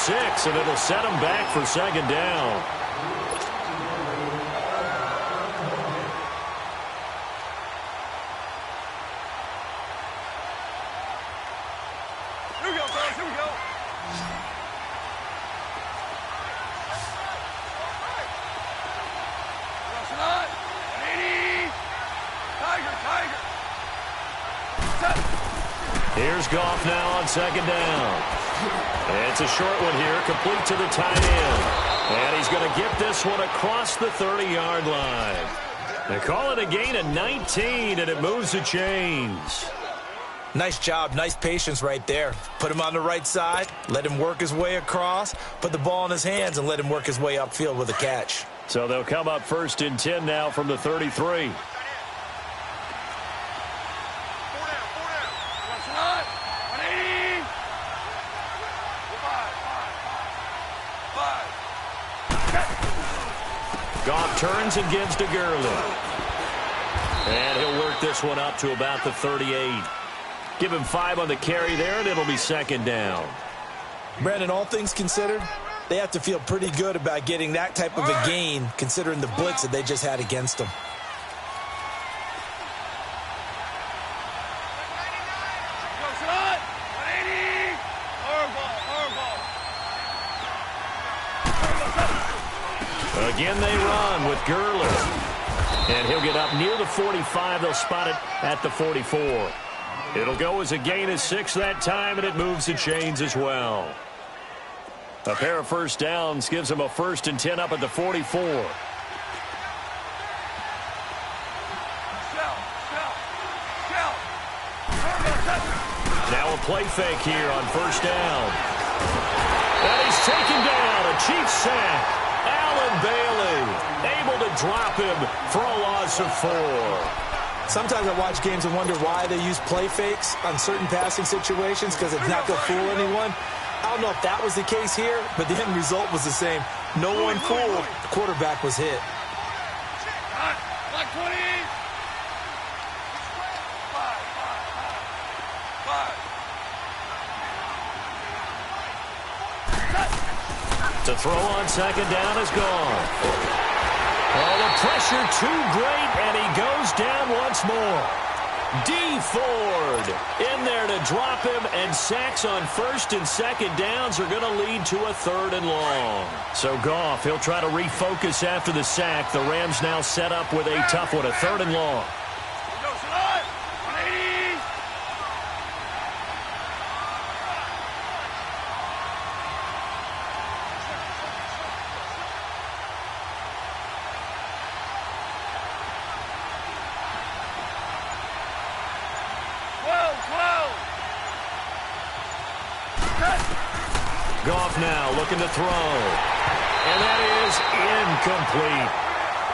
6, and it'll set them back for second down. Here we go, guys. Here we go. Here's Goff now on second down. It's a short one here, complete to the tight end. And he's going to get this one across the 30-yard line. They call it a gain of 19, and it moves the chains. Nice job, nice patience right there. Put him on the right side, let him work his way across, put the ball in his hands, and let him work his way upfield with a catch. So they'll come up 1st and 10 now from the 33. Goff turns and gives to Gurley. And he'll work this one up to about the 38. Give him 5 on the carry there, and it'll be second down. Brandon, all things considered, they have to feel pretty good about getting that type of a gain, considering the blitz that they just had against them. Again they run with Gurley. And he'll get up near the 45. They'll spot it at the 44. It'll go as a gain of 6 that time, and it moves the chains as well. A pair of first downs gives them a 1st and 10 up at the 44. Now a play fake here on first down. And he's taken down. A Chiefs sack. Allen Bailey able to drop him for a loss of 4. Sometimes I watch games and wonder why they use play fakes on certain passing situations, because it's not going to fool anyone. I don't know if that was the case here, but the end result was the same. No one fooled. The quarterback was hit. To throw on second down is gone. Oh, the pressure too great, and he goes down once more. D. Ford in there to drop him, and sacks on 1st and 2nd downs are going to lead to a 3rd and long. So Goff, he'll try to refocus after the sack. The Rams now set up with a tough one, a 3rd and long. Goff now looking to throw. And that is incomplete.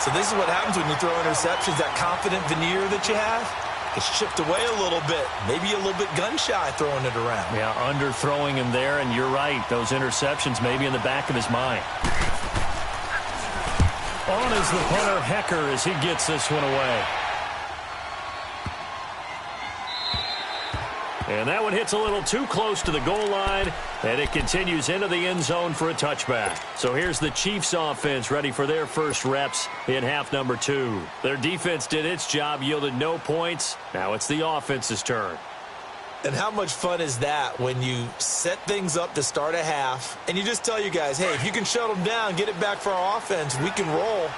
So this is what happens when you throw interceptions. That confident veneer that you have, it's chipped away a little bit. Maybe a little bit gun-shy throwing it around. Yeah, underthrowing him there, and you're right. Those interceptions may be in the back of his mind. On is the punter, Hecker, as he gets this one away. And that one hits a little too close to the goal line, and it continues into the end zone for a touchback. So here's the Chiefs offense ready for their first reps in half number 2. Their defense did its job, yielded no points. Now it's the offense's turn. And how much fun is that when you set things up to start a half, and you just tell you guys, hey, if you can shut them down, get it back for our offense, we can roll.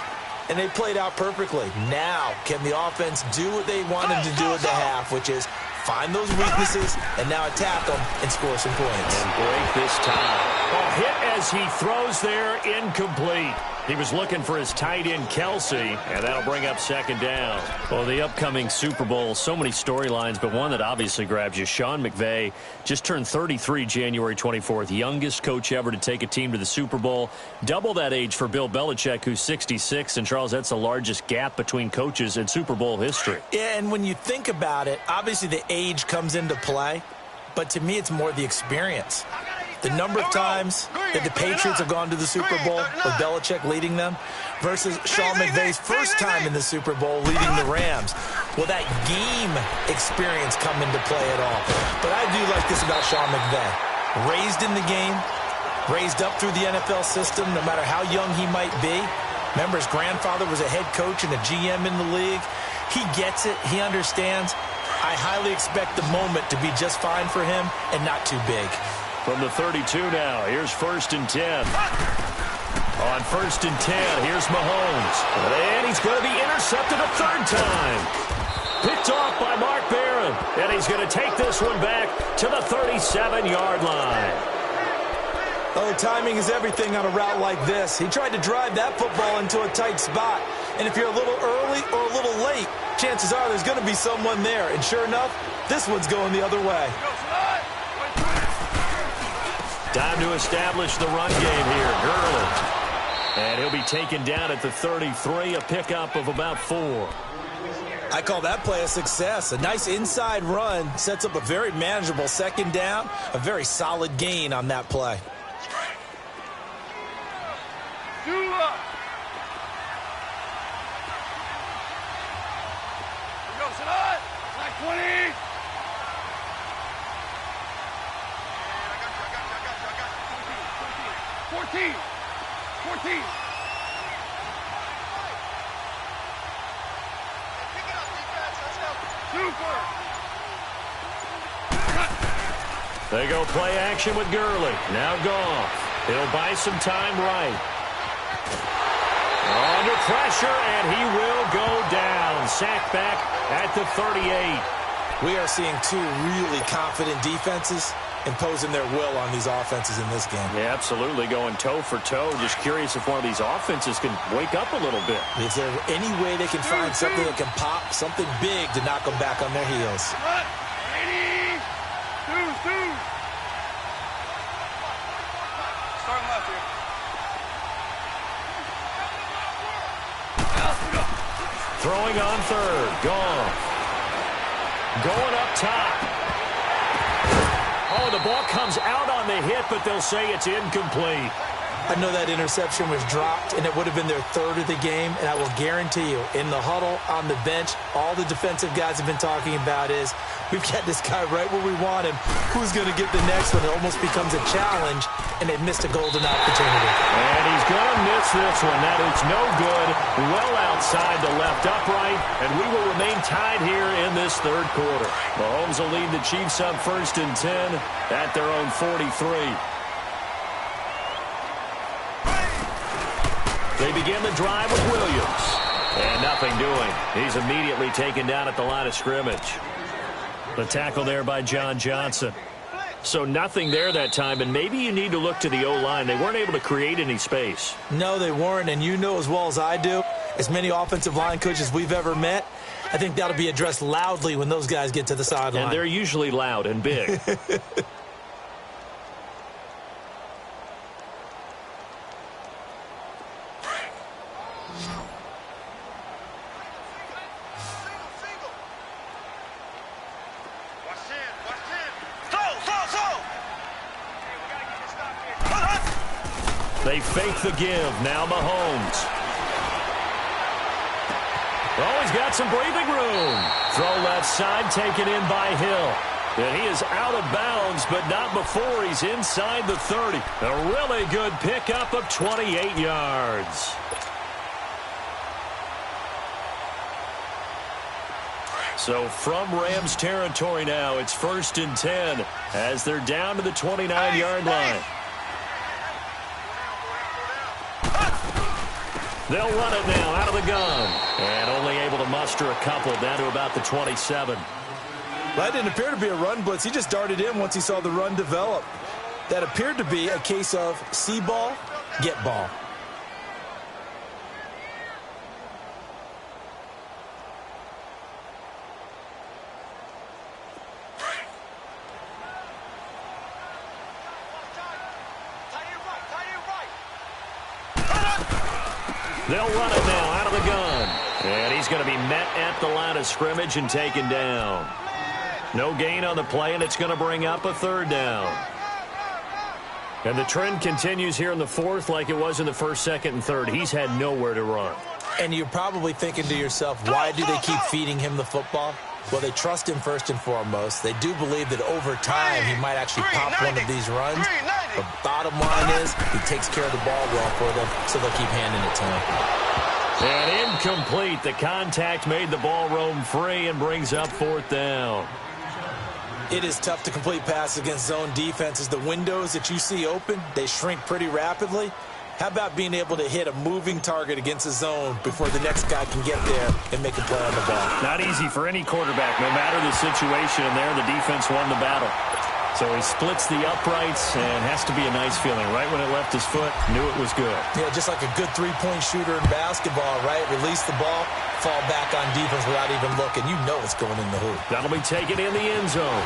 And they played out perfectly. Now, can the offense do what they wanted to do at the half, which is find those weaknesses and now attack them and score some points. And break this time. A hit as he throws there, incomplete. He was looking for his tight end, Kelsey, and that'll bring up second down. Well, the upcoming Super Bowl, so many storylines, but one that obviously grabs you. Sean McVay just turned 33 January 24th, youngest coach ever to take a team to the Super Bowl. Double that age for Bill Belichick, who's 66. And, Charles, that's the largest gap between coaches in Super Bowl history. Yeah, and when you think about it, obviously the age comes into play, but to me it's more the experience. The number of times that the Patriots have gone to the Super Bowl with Belichick leading them versus Sean McVay's first time in the Super Bowl leading the Rams. Will that game experience come into play at all? But I do like this about Sean McVay. Raised in the game, Raised up through the NFL system, no matter how young he might be. Remember, his grandfather was a head coach and a GM in the league. He gets it. He understands. I highly expect the moment to be just fine for him and not too big. From the 32 now, here's 1st and 10. On 1st and 10, here's Mahomes. And he's going to be intercepted a third time. Picked off by Mark Barron. And he's going to take this one back to the 37-yard line. Oh, timing is everything on a route like this. He tried to drive that football into a tight spot. And if you're a little early or a little late, chances are there's going to be someone there. And sure enough, this one's going the other way. Time to establish the run game here. Gurley. And he'll be taken down at the 33, a pickup of about 4. I call that play a success. A nice inside run sets up a very manageable second down, a very solid gain on that play. They go play action with Gurley. Now Goff. He'll buy some time right. Under pressure, and he will go down. Sacked back at the 38. We are seeing two really confident defenses imposing their will on these offenses in this game. Yeah, absolutely. Going toe for toe. Just curious if one of these offenses can wake up a little bit. Is there any way they can find something that can pop, something big to knock them back on their heels? Throwing on third. Goff. Going up top. Oh, the ball comes out on the hit, but they'll say it's incomplete. I know that interception was dropped, and it would have been their third of the game, and I will guarantee you, in the huddle, on the bench, all the defensive guys have been talking about is, we've got this guy right where we want him. Who's going to get the next one? It almost becomes a challenge, and they've missed a golden opportunity. And he's going to miss this one. That is no good. Well outside the left upright, and we will remain tied here in this third quarter. Mahomes will lead the Chiefs up 1st and 10 at their own 43. They begin the drive with Williams. And nothing doing. He's immediately taken down at the line of scrimmage. The tackle there by John Johnson. So nothing there that time, and maybe you need to look to the O-line. They weren't able to create any space. No, they weren't, and you know as well as I do, as many offensive line coaches we've ever met, I think that'll be addressed loudly when those guys get to the sideline. And they're usually loud and big. They fake the give. Now Mahomes. Oh, he's got some breathing room. Throw left side, taken in by Hill. And he is out of bounds, but not before he's inside the 30. A really good pickup of 28 yards. So from Rams territory now, it's 1st and 10 as they're down to the 29-yard line. They'll run it now out of the gun. And only able to muster a couple down to about the 27. That didn't appear to be a run blitz. He just darted in once he saw the run develop. That appeared to be a case of see ball, get ball. They'll run it now out of the gun. And he's going to be met at the line of scrimmage and taken down. No gain on the play, and it's going to bring up a third down. And the trend continues here in the fourth like it was in the first, second, and third. He's had nowhere to run. And you're probably thinking to yourself, why do they keep feeding him the football? Well, they trust him first and foremost. They do believe that over time he might actually pop one of these runs. The bottom line is he takes care of the ball well for them, so they'll keep handing it to him. And incomplete. The contact made the ball roam free and brings up 4th down. It is tough to complete passes against zone defenses. The windows that you see open, they shrink pretty rapidly. How about being able to hit a moving target against a zone before the next guy can get there and make a play on the ball? Not easy for any quarterback. No matter the situation in there, the defense won the battle. So he splits the uprights, and has to be a nice feeling. Right when it left his foot, knew it was good. Yeah, just like a good three-point shooter in basketball, right? Release the ball, fall back on defense without even looking. You know it's going in the hoop. That'll be taken in the end zone.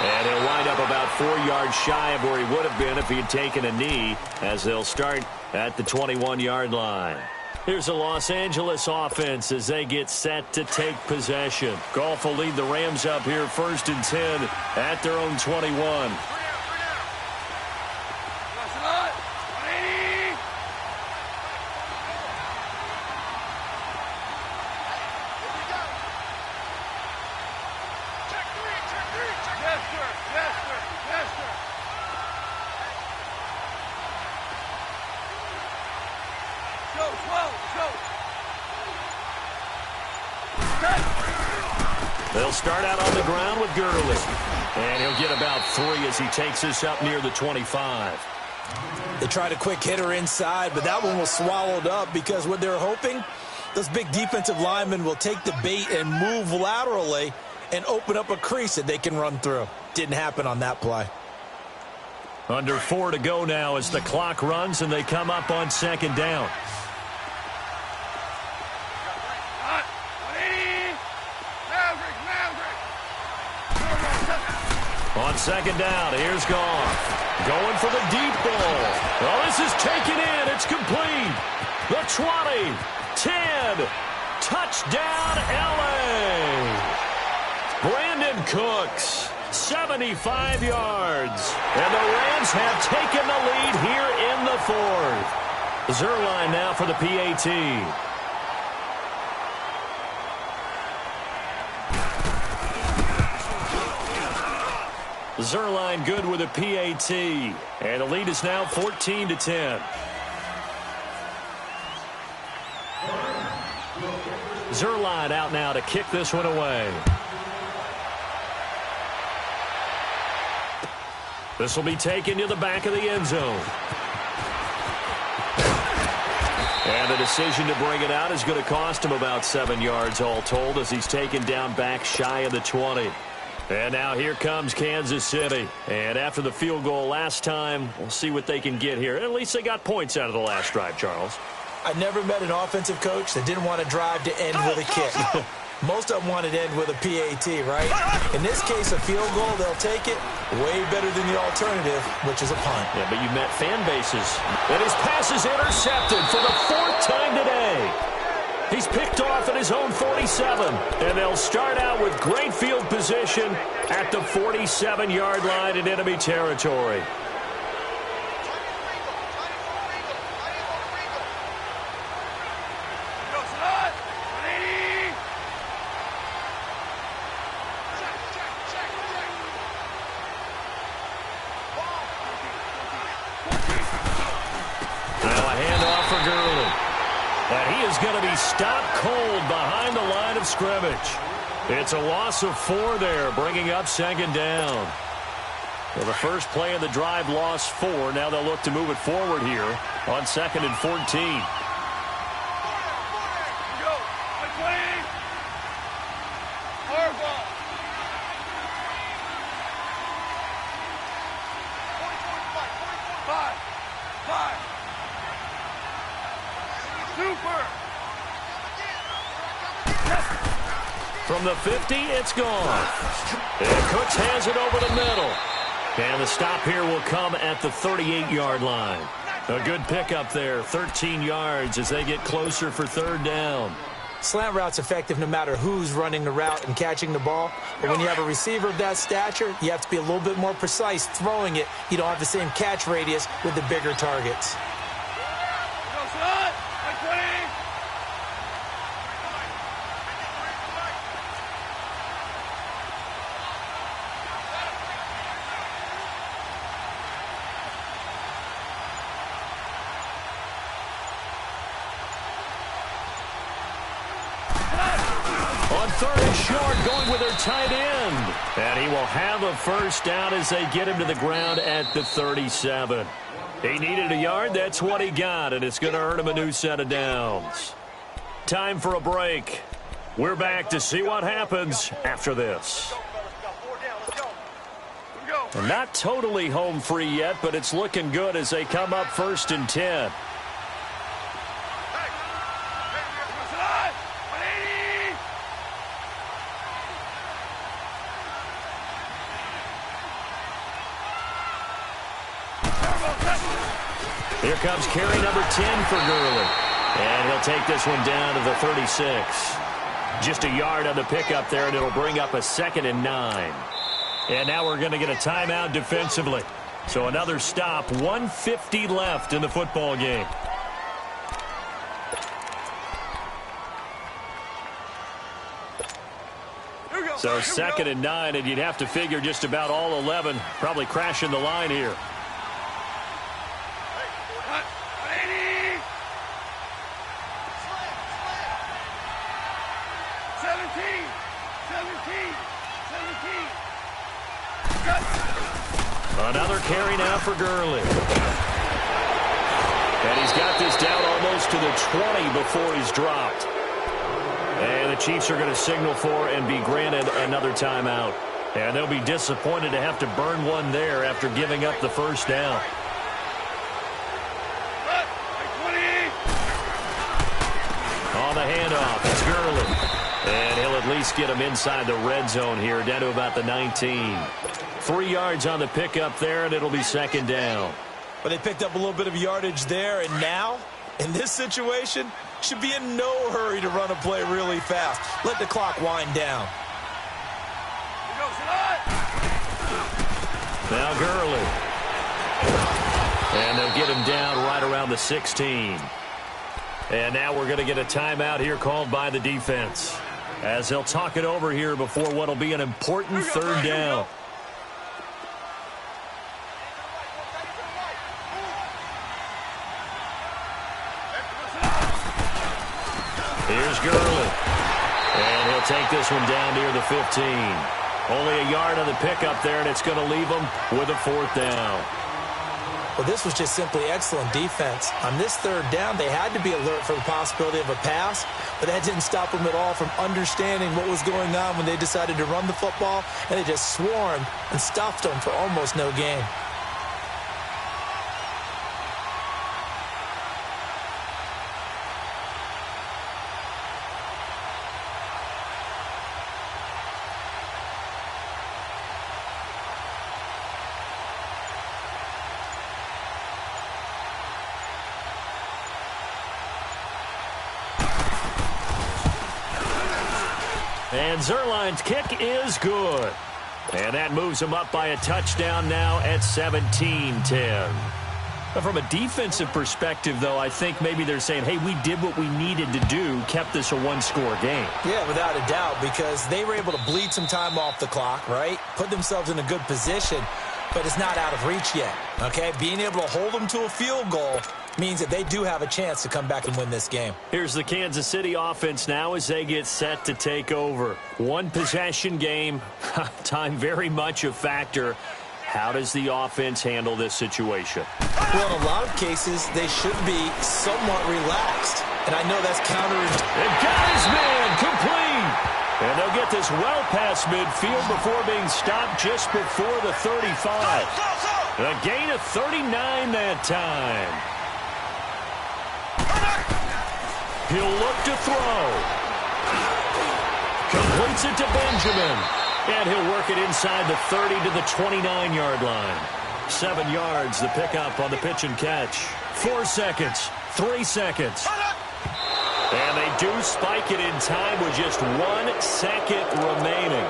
And he'll wind up about 4 yards shy of where he would have been if he had taken a knee, as they'll start at the 21-yard line. Here's the Los Angeles offense as they get set to take possession. Goff will lead the Rams up here 1st and 10 at their own 21. They'll start out on the ground with Gurley. And he'll get about 3 as he takes this up near the 25. They tried a quick hitter inside, but that one was swallowed up because what they're hoping, those big defensive linemen will take the bait and move laterally and open up a crease that they can run through. Didn't happen on that play. Under 4 to go now as the clock runs and they come up on 2nd down. On 2nd down, here's Goff. Going for the deep ball. Well, this is taken in. It's complete. The 20, 10, touchdown, L.A. Brandon Cooks, 75 yards. And the Rams have taken the lead here in the 4th. Zuerlein now for the PAT. Zuerlein good with a PAT. And the lead is now 14-10. Zuerlein out now to kick this one away. This will be taken to the back of the end zone. And the decision to bring it out is going to cost him about 7 yards all told as he's taken down back shy of the 20. And now here comes Kansas City. And after the field goal last time, we'll see what they can get here. At least they got points out of the last drive, Charles. I never met an offensive coach that didn't want to drive to end with a kick. Most of them wanted to end with a PAT, right? In this case, a field goal, they'll take it. Way better than the alternative, which is a punt. Yeah, but you met fan bases. And his pass is intercepted for the 4th time today. He's picked off at his own 47. And they'll start out with great field position at the 47-yard line in enemy territory. Going to be stopped cold behind the line of scrimmage. It's a loss of 4 there, bringing up 2nd down. Well, the first play of the drive lost 4. Now they'll look to move it forward here on 2nd and 14. From the 50, it's gone. And Cooks has it over the middle. And the stop here will come at the 38-yard line. A good pickup there, 13 yards as they get closer for 3rd down. Slant route's effective no matter who's running the route and catching the ball. But when you have a receiver of that stature, you have to be a little bit more precise throwing it. You don't have the same catch radius with the bigger targets. third is short, going with their tight end. And he will have a first down as they get him to the ground at the 37. He needed a yard. That's what he got, and it's going to earn him a new set of downs. Time for a break. We're back to see what happens after this. And not totally home free yet, but it's looking good as they come up 1st and 10. Here comes carry number 10 for Gurley. And he'll take this one down to the 36. Just a yard on the pickup there, and it'll bring up a 2nd and 9. And now we're going to get a timeout defensively. So another stop, 1:50 left in the football game. So 2nd and 9, and you'd have to figure just about all 11 probably crashing the line here. Another carry now for Gurley. And he's got this down almost to the 20 before he's dropped. And the Chiefs are going to signal for and be granted another timeout. And they'll be disappointed to have to burn one there after giving up the first down. On the handoff, it's Gurley. And he'll at least get him inside the red zone here, down to about the 19. 3 yards on the pickup there, and it'll be 2nd down. But they picked up a little bit of yardage there, and now, in this situation, should be in no hurry to run a play really fast. Let the clock wind down. Now Gurley. And they'll get him down right around the 16. And now we're going to get a timeout here called by the defense, as they'll talk it over here before what will be an important 3rd down. Here's Gurley. And he'll take this one down near the 15. Only a yard on the pickup there, and it's going to leave him with a 4th down. Well, this was just simply excellent defense. On this 3rd down, they had to be alert for the possibility of a pass, but that didn't stop them at all from understanding what was going on when they decided to run the football, and they just swarmed and stuffed them for almost no gain. And Zuerlein's kick is good. And that moves him up by a touchdown now at 17-10. But from a defensive perspective, though, I think maybe they're saying, hey, we did what we needed to do, kept this a one-score game. Yeah, without a doubt, because they were able to bleed some time off the clock, right? Put themselves in a good position, but it's not out of reach yet, okay? Being able to hold them to a field goal means that they do have a chance to come back and win this game. Here's the Kansas City offense now as they get set to take over. One possession game, time very much a factor. How does the offense handle this situation? Well, in a lot of cases, they should be somewhat relaxed. And I know that's counterintuitive. And got his man complete. And they'll get this well past midfield before being stopped just before the 35. A gain of 39 that time. He'll look to throw. Completes it to Benjamin. And he'll work it inside the 30 to the 29-yard line. 7 yards, the pickup on the pitch and catch. 4 seconds, 3 seconds. And they do spike it in time with just 1 second remaining.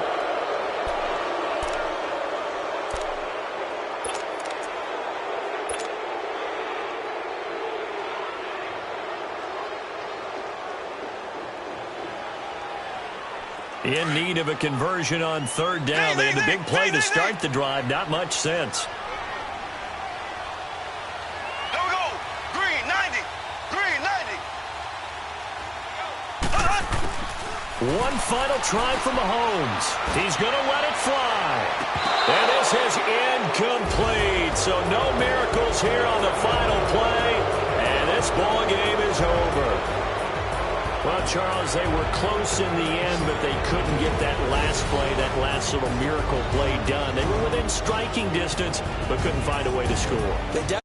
In need of a conversion on 3rd down. They had the big play to start the drive. Not much sense. Go. Green, 90. Green, 90. One final try from Mahomes. He's going to let it fly. And this is incomplete. So no miracles here on the final play. And this ball game is over. Well, Charles, they were close in the end, but they couldn't get that last play, that last little miracle play done. They were within striking distance, but couldn't find a way to score.